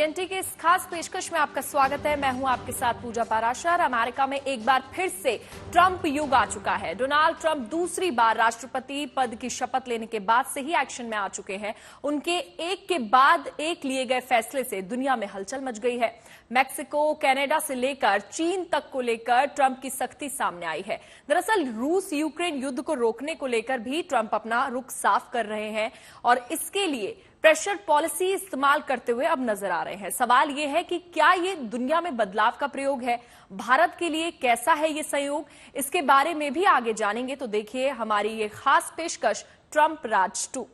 GNT के इस खास पेशकश में आपका स्वागत है। मैं हूं आपके साथ पूजा पाराशर। अमेरिका में एक बार फिर से ट्रंप युग आ चुका है। डोनाल्ड ट्रंप दूसरी बार राष्ट्रपति पद की शपथ लेने के बाद से ही एक्शन में आ चुके हैं। उनके एक के बाद एक लिए गए फैसले से दुनिया में हलचल मच गई है। मैक्सिको, कनाडा से लेकर चीन तक को लेकर ट्रंप की सख्ती सामने आई है। दरअसल रूस यूक्रेन युद्ध को रोकने को लेकर भी ट्रंप अपना रुख साफ कर रहे हैं और इसके लिए प्रेशर पॉलिसी इस्तेमाल करते हुए अब नजर आ रहे हैं। सवाल यह है कि क्या ये दुनिया में बदलाव का प्रयोग है? भारत के लिए कैसा है ये संयोग? इसके बारे में भी आगे जानेंगे, तो देखिए हमारी ये खास पेशकश ट्रंप राज 2।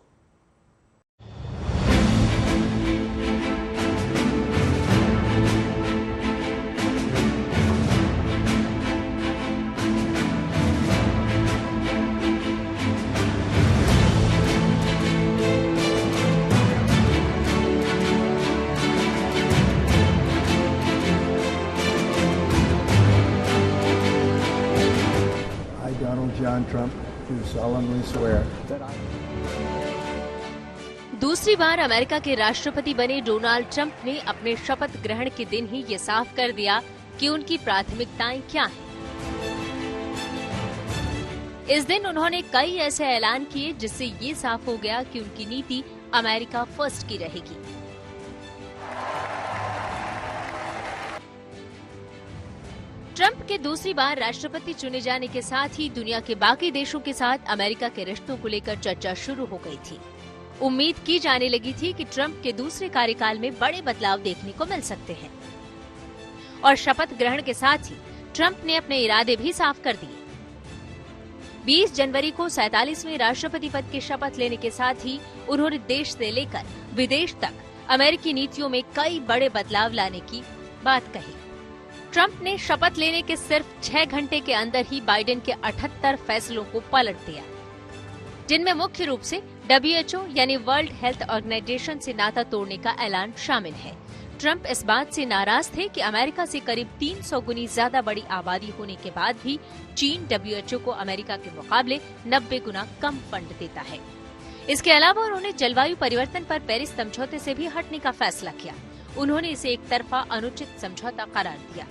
John Trump, do solemnly swear that I... दूसरी बार अमेरिका के राष्ट्रपति बने डोनाल्ड ट्रंप ने अपने शपथ ग्रहण के दिन ही ये साफ कर दिया कि उनकी प्राथमिकताएं क्या हैं। इस दिन उन्होंने कई ऐसे ऐलान किए जिससे ये साफ हो गया कि उनकी नीति अमेरिका फर्स्ट की रहेगी। ट्रंप के दूसरी बार राष्ट्रपति चुने जाने के साथ ही दुनिया के बाकी देशों के साथ अमेरिका के रिश्तों को लेकर चर्चा शुरू हो गई थी। उम्मीद की जाने लगी थी कि ट्रंप के दूसरे कार्यकाल में बड़े बदलाव देखने को मिल सकते हैं और शपथ ग्रहण के साथ ही ट्रंप ने अपने इरादे भी साफ कर दिए। 20 जनवरी को 47वें राष्ट्रपति पद की शपथ लेने के साथ ही उन्होंने देश से लेकर विदेश तक अमेरिकी नीतियों में कई बड़े बदलाव लाने की बात कही। ट्रंप ने शपथ लेने के सिर्फ 6 घंटे के अंदर ही बाइडेन के 78 फैसलों को पलट दिया, जिनमें मुख्य रूप से WHO यानी वर्ल्ड हेल्थ ऑर्गेनाइजेशन से नाता तोड़ने का ऐलान शामिल है। ट्रंप इस बात से नाराज थे कि अमेरिका से करीब 300 गुनी ज्यादा बड़ी आबादी होने के बाद भी चीन WHO को अमेरिका के मुकाबले 90 गुना कम फंड देता है। इसके अलावा उन्होंने जलवायु परिवर्तन पर पेरिस समझौते से भी हटने का फैसला किया। उन्होंने इसे एक तरफा अनुचित समझौता करार दिया।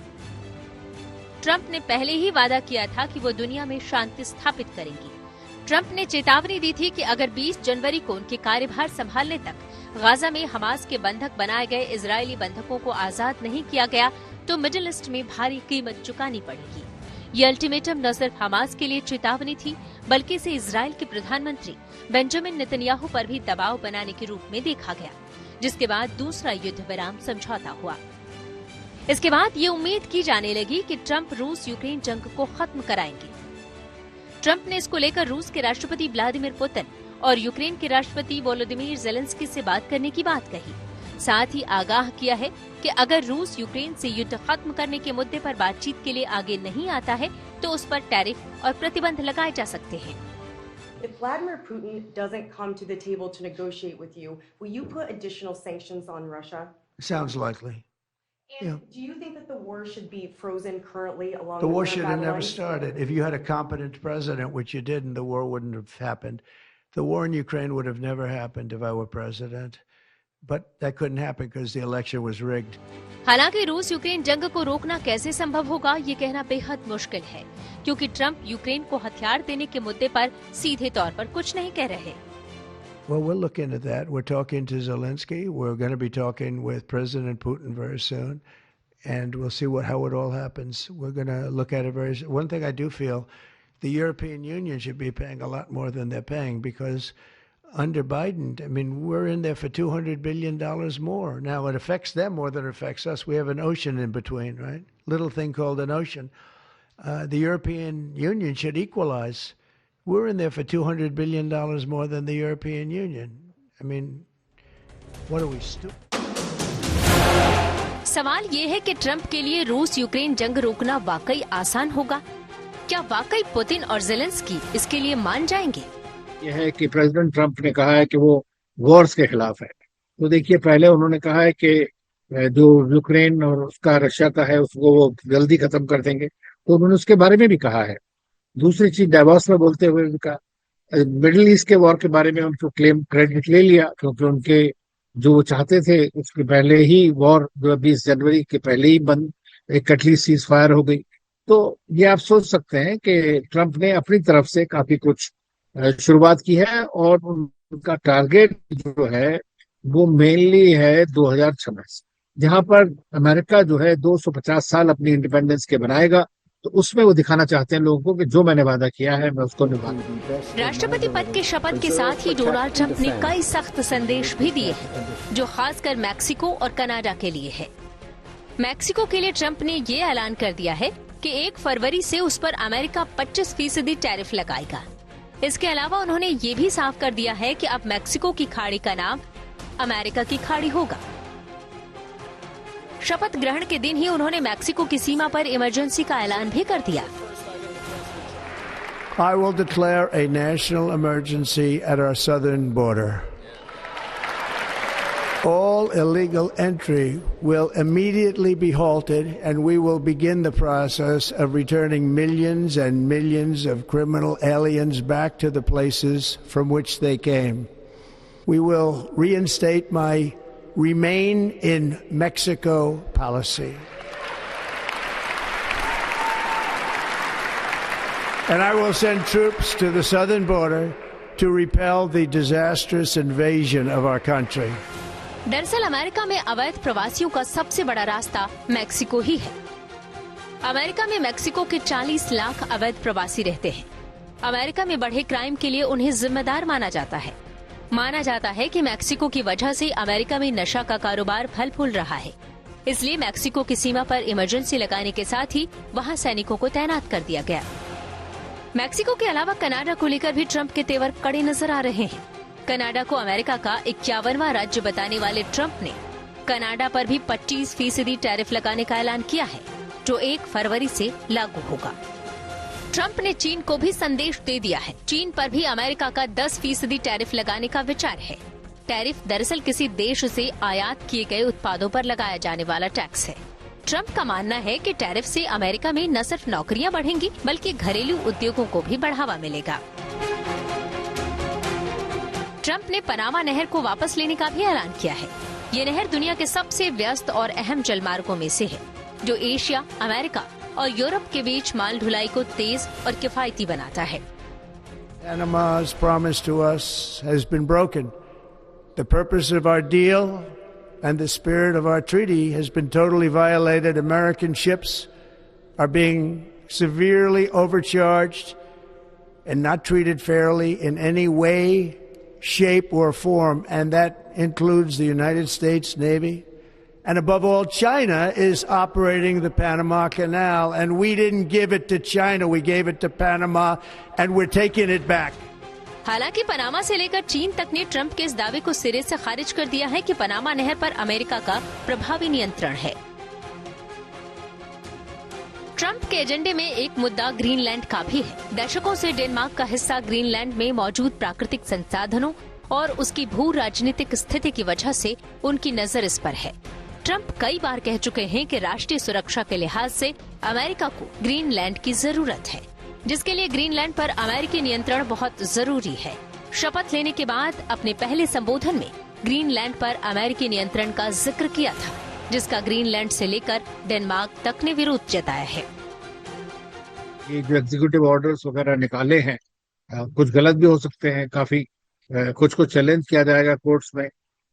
ट्रंप ने पहले ही वादा किया था कि वो दुनिया में शांति स्थापित करेंगी। ट्रंप ने चेतावनी दी थी कि अगर 20 जनवरी को उनके कार्यभार संभालने तक गाजा में हमास के बंधक बनाए गए इजरायली बंधकों को आजाद नहीं किया गया तो मिडिल ईस्ट में भारी कीमत चुकानी पड़ेगी। ये अल्टीमेटम न सिर्फ हमास के लिए चेतावनी थी, बल्कि इसे इजरायल के प्रधानमंत्री बेंजामिन नेतन्याहू पर भी दबाव बनाने के रूप में देखा गया, जिसके बाद दूसरा युद्ध विराम समझौता हुआ। इसके बाद ये उम्मीद की जाने लगी कि ट्रंप रूस यूक्रेन जंग को खत्म कराएंगे। ट्रंप ने इसको लेकर रूस के राष्ट्रपति व्लादिमीर पुतिन और यूक्रेन के राष्ट्रपति वोलोदिमीर ज़ेलेंस्की से बात करने की बात कही। साथ ही आगाह किया है कि अगर रूस यूक्रेन से युद्ध खत्म करने के मुद्दे पर बातचीत के लिए आगे नहीं आता है तो उस पर टैरिफ और प्रतिबंध लगाए जा सकते हैं। If Vladimir Putin doesn't come to the table to negotiate with you, will you put additional sanctions on Russia? Sounds likely. And Yeah. do you think that the war should be frozen currently along The with war the should have never guidelines? started. If you had a competent president, which you didn't, the war wouldn't have happened. The war in Ukraine would have never happened if I were president. But that couldn't happen because the election was rigged. हालांकि रूस Ukraine जंग को रोकना कैसे संभव होगा ये कहना बेहद मुश्किल है, क्योंकि ट्रंप यूक्रेन को हथियार देने के मुद्दे पर सीधे तौर पर कुछ नहीं कह रहे। Well, we'll look into that. We're talking to Zelensky. We're going to be talking with President Putin very soon. And we'll see how it all happens. We're going to look at it very soon. One thing I do feel, the European Union should be paying a lot more than they're paying because under Biden, I mean, we're in there for $200 billion more. Now, it affects them more than it affects us. We have an ocean in between, right? Little thing called an ocean. The European Union should equalize. We're in there for $200 billion more than the European Union. I mean, what are we, stupid? सवाल ये है कि Trump के लिए रूस Ukraine जंग रोकना वाकई आसान होगा? क्या वाकई पुतिन और ज़ेलेंस्की इसके लिए मान जाएंगे? यह है कि प्रेसिडेंट ट्रंप ने कहा है कि वो वॉर्स के खिलाफ है। तो देखिए, पहले उन्होंने कहा है कि जो यूक्रेन और उसका रशिया का है उसको वो जल्दी खत्म कर देंगे, तो उन्होंने उसके बारे में भी कहा है। दूसरी चीज, डावोस में बोलते हुए भी कहा, मिडिल ईस्ट के वॉर के बारे में उनको क्रेडिट ले लिया, क्योंकि उनके जो वो चाहते थे उसके पहले ही वॉर जो 20 जनवरी के पहले ही बंद, एक कटली सीज फायर हो गई। तो ये आप सोच सकते हैं कि ट्रंप ने अपनी तरफ से काफी कुछ शुरुआत की है, और उनका टारगेट जो है वो मेनली है 2026, जहां पर अमेरिका जो है 250 साल अपनी इंडिपेंडेंस के बनाएगा। तो उसमें वो दिखाना चाहते हैं लोगों को कि जो मैंने वादा किया है मैं उसको निभाऊंगा। राष्ट्रपति पद के शपथ के साथ ही डोनाल्ड ट्रंप ने कई सख्त संदेश भी दिए हैं, जो खासकर मैक्सिको और कनाडा के लिए है। मैक्सिको के लिए ट्रंप ने ये ऐलान कर दिया है कि 1 फरवरी से उस पर अमेरिका 25% टैरिफ लगाएगा। इसके अलावा उन्होंने ये भी साफ कर दिया है कि अब मैक्सिको की खाड़ी का नाम अमेरिका की खाड़ी होगा। शपथ ग्रहण के दिन ही उन्होंने मैक्सिको की सीमा पर इमरजेंसी का ऐलान भी कर दिया। I will declare a national emergency at our southern border. All illegal entry will immediately be halted, and we will begin the process of returning millions and millions of criminal aliens back to the places from which they came. We will reinstate my Remain in Mexico policy. And I will send troops to the southern border to repel the disastrous invasion of our country. दरअसल America में अवैध प्रवासियों का सबसे बड़ा रास्ता Mexico ही है। America में मैक्सिको के 40 लाख अवैध प्रवासी रहते हैं। अमेरिका में बढ़े क्राइम के लिए उन्हें जिम्मेदार माना जाता है। माना जाता है कि मैक्सिको की वजह से अमेरिका में नशा का कारोबार फल फूल रहा है। इसलिए मैक्सिको की सीमा पर इमरजेंसी लगाने के साथ ही वहां सैनिकों को तैनात कर दिया गया। मैक्सिको के अलावा कनाडा को लेकर भी ट्रंप के तेवर कड़े नजर आ रहे हैं। कनाडा को अमेरिका का 51वां राज्य बताने वाले ट्रंप ने कनाडा पर भी 25% टैरिफ लगाने का ऐलान किया है, जो 1 फरवरी से लागू होगा। ट्रंप ने चीन को भी संदेश दे दिया है। चीन पर भी अमेरिका का 10% टैरिफ लगाने का विचार है। टैरिफ दरअसल किसी देश से आयात किए गए उत्पादों पर लगाया जाने वाला टैक्स है। ट्रंप का मानना है कि टैरिफ से अमेरिका में न सिर्फ नौकरियां बढ़ेंगी, बल्कि घरेलू उद्योगों को भी बढ़ावा मिलेगा। ट्रंप ने पनामा नहर को वापस लेने का भी ऐलान किया है। ये नहर दुनिया के सबसे व्यस्त और अहम जलमार्गों में से है, जो एशिया, अमेरिका और यूरोप के बीच माल ढुलाई को तेज और किफायती बनाता है। Panama's promise to us has been broken. The purpose of our deal and the spirit of our treaty has been totally violated. American ships are being severely overcharged and not treated fairly in any way, shape, or form, and that includes the United States Navy. And above all, China is operating the Panama Canal, and we didn't give it to China, we gave it to Panama, and we're taking it back. हालांकि Panama से लेकर चीन तक ने Trump के इस दावे को सिरे से खारिज कर दिया है कि पनामा नहर पर अमेरिका का प्रभावी नियंत्रण है। ट्रंप के एजेंडे में एक मुद्दा ग्रीनलैंड का भी है। दशकों से डेनमार्क का हिस्सा ग्रीनलैंड में मौजूद प्राकृतिक संसाधनों और उसकी भू राजनीतिक स्थिति की वजह से उनकी नजर इस पर है। ट्रंप कई बार कह चुके हैं कि राष्ट्रीय सुरक्षा के लिहाज से अमेरिका को ग्रीनलैंड की जरूरत है, जिसके लिए ग्रीनलैंड पर अमेरिकी नियंत्रण बहुत जरूरी है। शपथ लेने के बाद अपने पहले संबोधन में ग्रीनलैंड पर अमेरिकी नियंत्रण का जिक्र किया था, जिसका ग्रीनलैंड से लेकर डेनमार्क तक ने विरोध जताया है। ये जो एग्जीक्यूटिव ऑर्डर्स वगैरह निकाले हैं, कुछ गलत भी हो सकते हैं, काफी कुछ को चैलेंज किया जाएगा कोर्ट्स में,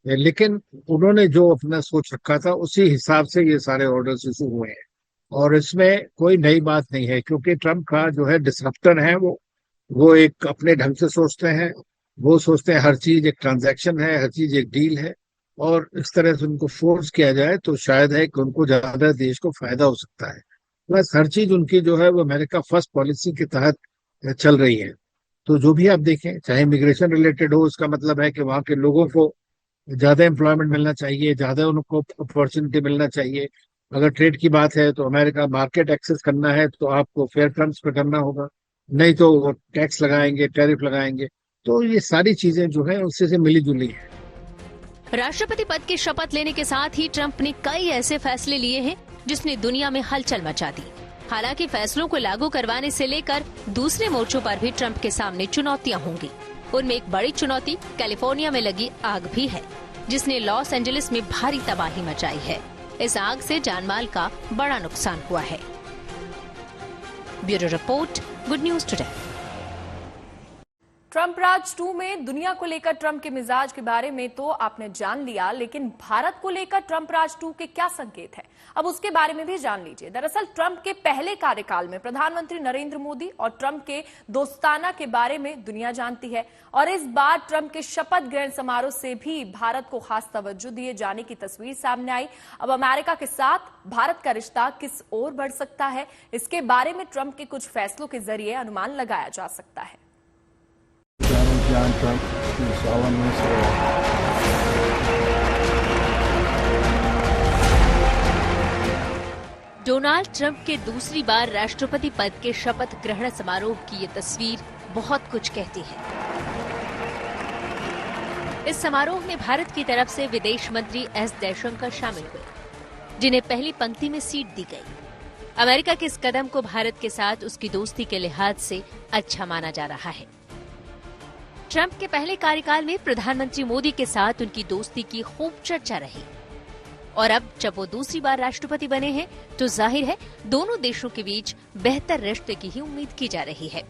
लेकिन उन्होंने जो अपना सोच रखा था उसी हिसाब से ये सारे ऑर्डर्स इशू हुए हैं। और इसमें कोई नई बात नहीं है, क्योंकि ट्रंप का जो है डिसरप्टर है, वो एक अपने ढंग से सोचते हैं। वो सोचते हैं हर चीज एक ट्रांजैक्शन है, हर चीज एक डील है, और इस तरह से उनको फोर्स किया जाए तो शायद है कि उनको ज्यादा देश को फायदा हो सकता है। बस हर चीज उनकी जो है वो अमेरिका फर्स्ट पॉलिसी के तहत चल रही है। तो जो भी आप देखें, चाहे इमिग्रेशन रिलेटेड हो, इसका मतलब है कि वहाँ के लोगों को ज्यादा एम्प्लॉयमेंट मिलना चाहिए, ज्यादा उनको अपॉर्चुनिटी मिलना चाहिए। अगर ट्रेड की बात है तो अमेरिका मार्केट एक्सेस करना है तो आपको फेयर टर्म्स पे करना होगा, नहीं तो वो टैक्स लगाएंगे, टैरिफ लगाएंगे। तो ये सारी चीजें जो है उससे से मिली जुली है। राष्ट्रपति पद की शपथ लेने के साथ ही ट्रंप ने कई ऐसे फैसले लिए हैं जिसने दुनिया में हलचल मचा दी। हालांकि फैसलों को लागू करवाने से लेकर दूसरे मोर्चों पर भी ट्रंप के सामने चुनौतियां होंगी। उनमें एक बड़ी चुनौती कैलिफोर्निया में लगी आग भी है। जिसने लॉस एंजलिस में भारी तबाही मचाई है। इस आग से जानमाल का बड़ा नुकसान हुआ है। Bureau report, good news today. Trump राज 2 में दुनिया को लेकर ट्रंप के मिजाज के बारे में तो आपने जान लिया, लेकिन भारत को लेकर ट्रंप राज 2 के क्या संकेत है, अब उसके बारे में भी जान लीजिए। दरअसल ट्रंप के पहले कार्यकाल में प्रधानमंत्री नरेंद्र मोदी और ट्रंप के दोस्ताना के बारे में दुनिया जानती है, और इस बार ट्रंप के शपथ ग्रहण समारोह से भी भारत को खास तवज्जो दिए जाने की तस्वीर सामने आई। अब अमेरिका के साथ भारत का रिश्ता किस ओर बढ़ सकता है, इसके बारे में ट्रंप के कुछ फैसलों के जरिए अनुमान लगाया जा सकता है। John Trump, do solemnly swear. Donald Trump के दूसरी बार राष्ट्रपति पद के शपथ ग्रहण समारोह की ये तस्वीर बहुत कुछ कहती है। इस समारोह में भारत की तरफ से विदेश मंत्री एस जयशंकर शामिल हुए, जिन्हें पहली पंक्ति में सीट दी गई। अमेरिका के इस कदम को भारत के साथ उसकी दोस्ती के लिहाज से अच्छा माना जा रहा है। ट्रंप के पहले कार्यकाल में प्रधानमंत्री मोदी के साथ उनकी दोस्ती की खूब चर्चा रही, और अब जब वो दूसरी बार राष्ट्रपति बने हैं तो जाहिर है दोनों देशों के बीच बेहतर रिश्ते की ही उम्मीद की जा रही है।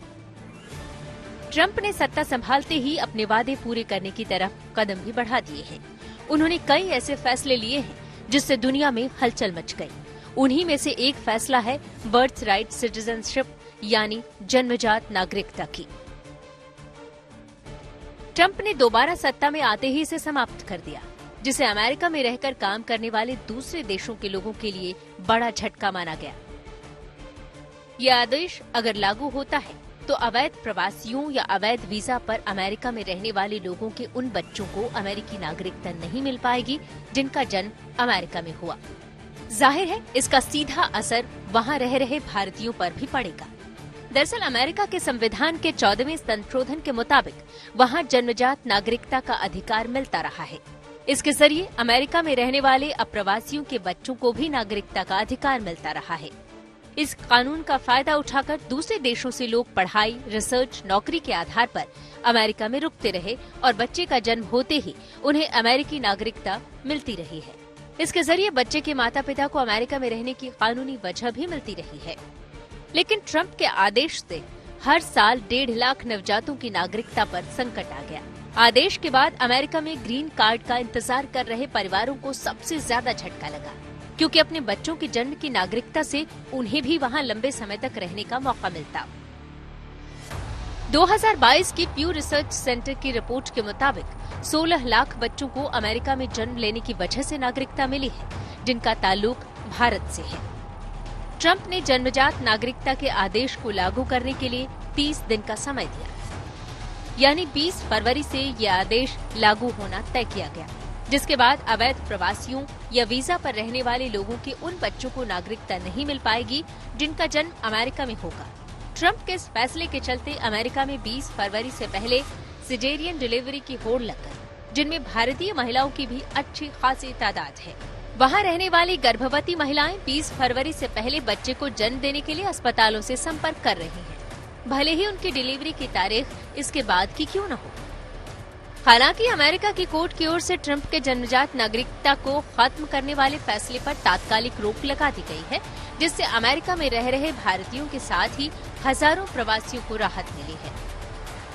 ट्रंप ने सत्ता संभालते ही अपने वादे पूरे करने की तरफ कदम भी बढ़ा दिए हैं। उन्होंने कई ऐसे फैसले लिए हैं जिससे दुनिया में हलचल मच गई। उन्हीं में से एक फैसला है बर्थ राइट सिटीजनशिप, यानी जन्मजात नागरिकता की। ट्रंप ने दोबारा सत्ता में आते ही इसे समाप्त कर दिया, जिसे अमेरिका में रहकर काम करने वाले दूसरे देशों के लोगों के लिए बड़ा झटका माना गया। यह आदेश अगर लागू होता है तो अवैध प्रवासियों या अवैध वीजा पर अमेरिका में रहने वाले लोगों के उन बच्चों को अमेरिकी नागरिकता नहीं मिल पाएगी जिनका जन्म अमेरिका में हुआ। जाहिर है इसका सीधा असर वहां रह रहे भारतीयों पर भी पड़ेगा। दरअसल अमेरिका के संविधान के 14वें संशोधन के मुताबिक वहां जन्मजात नागरिकता का अधिकार मिलता रहा है। इसके जरिए अमेरिका में रहने वाले अप्रवासियों के बच्चों को भी नागरिकता का अधिकार मिलता रहा है। इस कानून का फायदा उठाकर दूसरे देशों से लोग पढ़ाई, रिसर्च, नौकरी के आधार पर अमेरिका में रुकते रहे और बच्चे का जन्म होते ही उन्हें अमेरिकी नागरिकता मिलती रही है। इसके जरिए बच्चे के माता पिता को अमेरिका में रहने की कानूनी वजह भी मिलती रही है। लेकिन ट्रंप के आदेश से हर साल 1.5 लाख नवजातों की नागरिकता पर संकट आ गया। आदेश के बाद अमेरिका में ग्रीन कार्ड का इंतजार कर रहे परिवारों को सबसे ज्यादा झटका लगा, क्योंकि अपने बच्चों के जन्म की नागरिकता से उन्हें भी वहां लंबे समय तक रहने का मौका मिलता। 2022 की प्यू रिसर्च सेंटर की रिपोर्ट के मुताबिक 16 लाख बच्चों को अमेरिका में जन्म लेने की वजह से नागरिकता मिली है, जिनका ताल्लुक भारत से है। ट्रंप ने जन्मजात नागरिकता के आदेश को लागू करने के लिए 30 दिन का समय दिया, यानी 20 फरवरी से यह आदेश लागू होना तय किया गया, जिसके बाद अवैध प्रवासियों या वीजा पर रहने वाले लोगों के उन बच्चों को नागरिकता नहीं मिल पाएगी जिनका जन्म अमेरिका में होगा। ट्रंप के इस फैसले के चलते अमेरिका में 20 फरवरी से पहले सिजेरियन डिलीवरी की होड़ लग गई, जिनमें भारतीय महिलाओं की भी अच्छी खासी तादाद है। वहां रहने वाली गर्भवती महिलाएं 20 फरवरी से पहले बच्चे को जन्म देने के लिए अस्पतालों से संपर्क कर रही हैं, भले ही उनकी डिलीवरी की तारीख इसके बाद की क्यों न हो। हालांकि अमेरिका की कोर्ट की ओर से ट्रंप के जन्मजात नागरिकता को खत्म करने वाले फैसले पर तात्कालिक रोक लगा दी गई है, जिससे अमेरिका में रह रहे भारतीयों के साथ ही हजारों प्रवासियों को राहत मिली है।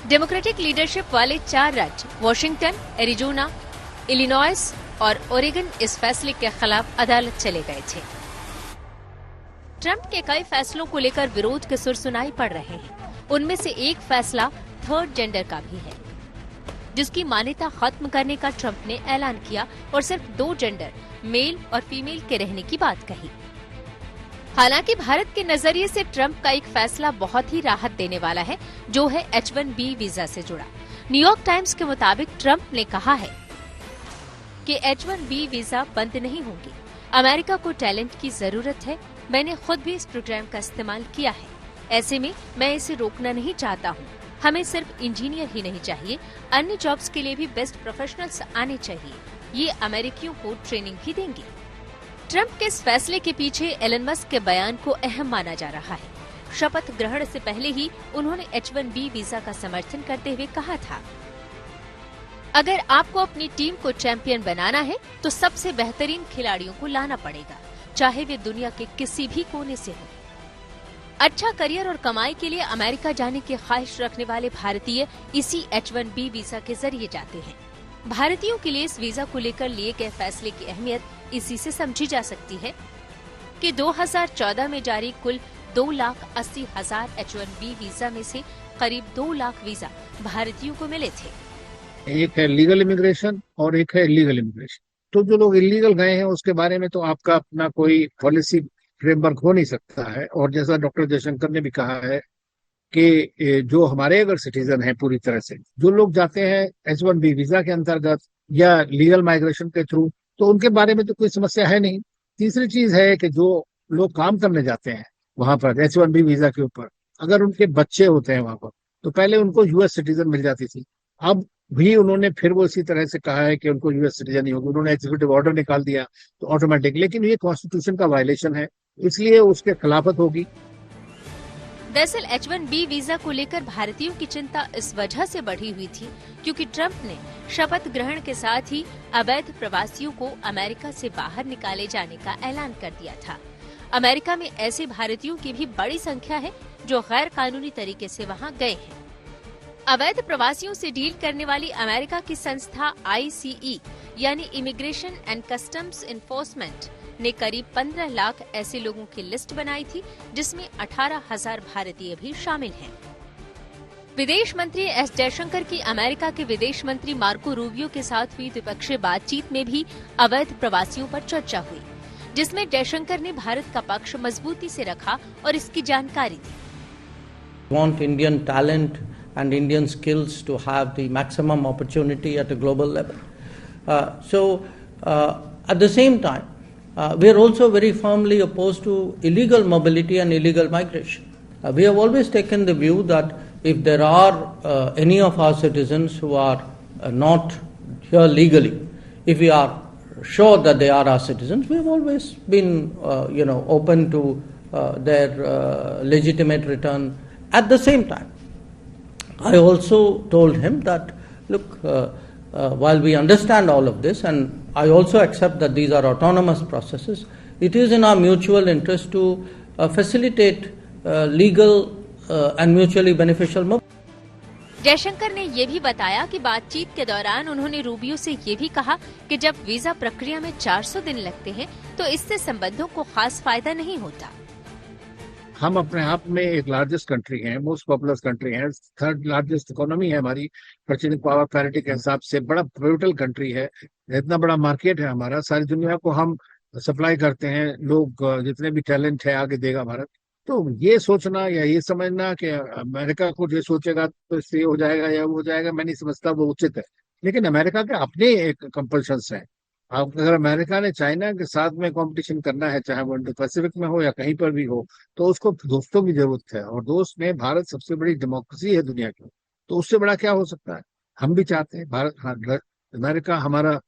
डेमोक्रेटिक लीडरशिप वाले 4 राज्य वॉशिंगटन, एरिजोना, इलिनॉइस और ओरेगन इस फैसले के खिलाफ अदालत चले गए थे। ट्रंप के कई फैसलों को लेकर विरोध के सुर सुनाई पड़ रहे हैं। उनमें से एक फैसला थर्ड जेंडर का भी है, जिसकी मान्यता खत्म करने का ट्रंप ने ऐलान किया और सिर्फ 2 जेंडर, मेल और फीमेल के रहने की बात कही। हालांकि भारत के नजरिए से ट्रंप का एक फैसला बहुत ही राहत देने वाला है, जो है H-1B वीजा से जुड़ा। न्यूयॉर्क टाइम्स के मुताबिक ट्रंप ने कहा है कि H-1B वीजा बंद नहीं होंगे। अमेरिका को टैलेंट की जरूरत है। मैंने खुद भी इस प्रोग्राम का इस्तेमाल किया है। ऐसे में मैं इसे रोकना नहीं चाहता हूँ। हमें सिर्फ इंजीनियर ही नहीं चाहिए, अन्य जॉब्स के लिए भी बेस्ट प्रोफेशनल्स आने चाहिए। ये अमेरिकियों को ट्रेनिंग भी देंगे। ट्रंप के इस फैसले के पीछे एलन मस्क के बयान को अहम माना जा रहा है। शपथ ग्रहण से पहले ही उन्होंने H-1B वीजा का समर्थन करते हुए कहा था अगर आपको अपनी टीम को चैंपियन बनाना है तो सबसे बेहतरीन खिलाड़ियों को लाना पड़ेगा, चाहे वे दुनिया के किसी भी कोने से हो। अच्छा करियर और कमाई के लिए अमेरिका जाने की ख्वाहिश रखने वाले भारतीय इसी H-1B वीजा के जरिए जाते हैं। भारतीयों के लिए इस वीजा को लेकर लिए गए फैसले की अहमियत इसी से समझी जा सकती है कि 2014 में जारी कुल 2,80,000 H-1B वीजा में से करीब 2 लाख वीजा भारतीयों को मिले थे। एक है लीगल इमिग्रेशन और एक है इलीगल इमिग्रेशन। तो जो लोग इलीगल गए हैं उसके बारे में तो आपका अपना कोई पॉलिसी फ्रेमवर्क हो नहीं सकता है। और जैसा डॉक्टर जयशंकर ने भी कहा है कि जो हमारे अगर सिटीजन हैं पूरी तरह से, जो लोग जाते हैं H-1B वीजा के अंतर्गत या लीगल माइग्रेशन के थ्रू, तो उनके बारे में तो कोई समस्या है नहीं। तीसरी चीज है कि जो लोग काम करने जाते हैं वहां पर H-1B वीजा के ऊपर, अगर उनके बच्चे होते हैं वहां पर, तो पहले उनको यूएस सिटीजन मिल जाती थी। अब भी उन्होंने फिर वो इसी तरह से कहा है कि उनको यूएस सिटीजन ही होगी। उन्होंने एग्जीक्यूटिव ऑर्डर निकाल दिया तो ऑटोमेटिक, लेकिन ये कॉन्स्टिट्यूशन का वायलेशन है, इसलिए उसके खिलाफत होगी। दरअसल H-1B वीजा को लेकर भारतीयों की चिंता इस वजह से बढ़ी हुई थी क्योंकि ट्रंप ने शपथ ग्रहण के साथ ही अवैध प्रवासियों को अमेरिका से बाहर निकाले जाने का ऐलान कर दिया था। अमेरिका में ऐसे भारतीयों की भी बड़ी संख्या है जो गैर कानूनी तरीके से वहां गए हैं। अवैध प्रवासियों से डील करने वाली अमेरिका की संस्था ICE यानी इमिग्रेशन एंड कस्टम्स इन्फोर्समेंट ने करीब 15 लाख ऐसे लोगों की लिस्ट बनाई थी, जिसमें 18,000 भारतीय भी शामिल हैं। विदेश मंत्री एस जयशंकर की अमेरिका के विदेश मंत्री मार्को रूबियो के साथ हुई द्विपक्षीय बातचीत में भी अवैध प्रवासियों पर चर्चा हुई, जिसमें जयशंकर ने भारत का पक्ष मजबूती से रखा और इसकी जानकारी दी। Want Indian talent and Indian skills to have the maximum opportunity at a global level. At the same time, we are also very firmly opposed to illegal mobility and illegal migration. We have always taken the view that if there are any of our citizens who are not here legally, if we are sure that they are our citizens, we have always been, open to their legitimate return. At the same time, I also told him that, look, while we understand all of this, and I also accept that these are autonomous processes, it is in our mutual interest to facilitate legal and mutually beneficial mobility. Jaishankar ने ये भी बताया कि बातचीत के दौरान उन्होंने Rubio से ये भी कहा कि जब वीजा प्रक्रिया में 400 दिन लगते हैं तो इससे संबंधों को खास फायदा नहीं होता। हम अपने आप में एक लार्जेस्ट कंट्री हैं, मोस्ट पॉपुलस कंट्री है, थर्ड लार्जेस्ट इकोनॉमी है हमारी परचेजिंग पावर पैरिटी के हिसाब से, बड़ा पिवटल कंट्री है, इतना बड़ा मार्केट है हमारा, सारी दुनिया को हम सप्लाई करते हैं, लोग जितने भी टैलेंट है आगे देगा भारत। तो ये सोचना या ये समझना कि अमेरिका को जो सोचेगा तो इससे हो जाएगा या वो हो जाएगा, मैं नहीं समझता वो उचित है। लेकिन अमेरिका के अपने एक कंपल्शंस हैं। अगर अमेरिका ने चाइना के साथ में कंपटीशन करना है, चाहे वो इंडो पैसिफिक में हो या कहीं पर भी हो, तो उसको दोस्तों की जरूरत है, और दोस्त में भारत सबसे बड़ी डेमोक्रेसी है दुनिया की, तो उससे बड़ा क्या हो सकता है। हम भी चाहते हैं भारत, अमेरिका हमारा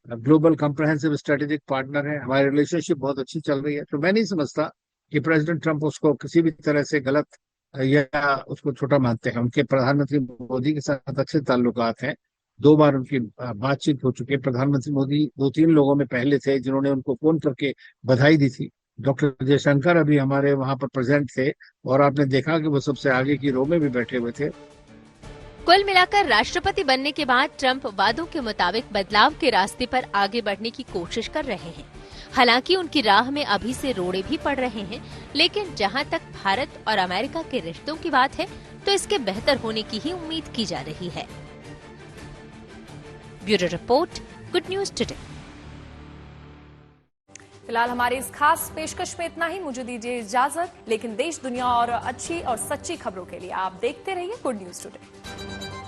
ग्लोबल कॉम्प्रहेंसिव स्ट्रेटेजिक पार्टनर है, हमारी रिलेशनशिप बहुत अच्छी चल रही है। तो मैं नहीं समझता कि प्रेसिडेंट ट्रंप उसको किसी भी तरह से गलत या उसको छोटा मानते हैं। उनके प्रधानमंत्री मोदी के साथ अच्छे ताल्लुकात हैं, 2 बार उनकी बातचीत हो चुकी है। प्रधानमंत्री मोदी 2-3 लोगों में पहले थे जिन्होंने उनको फोन करके बधाई दी थी। डॉक्टर जयशंकर अभी हमारे वहां पर प्रेजेंट थे और आपने देखा कि वो सबसे आगे की रो में भी बैठे हुए थे। कुल मिलाकर राष्ट्रपति बनने के बाद ट्रंप वादों के मुताबिक बदलाव के रास्ते पर आगे बढ़ने की कोशिश कर रहे हैं। हालांकि उनकी राह में अभी से रोड़े भी पड़ रहे हैं, लेकिन जहां तक भारत और अमेरिका के रिश्तों की बात है तो इसके बेहतर होने की ही उम्मीद की जा रही है। Bureau report, good news today. फिलहाल हमारी इस खास पेशकश में इतना ही। मुझे दीजिए इजाजत, लेकिन देश दुनिया और अच्छी और सच्ची खबरों के लिए आप देखते रहिए गुड न्यूज टुडे।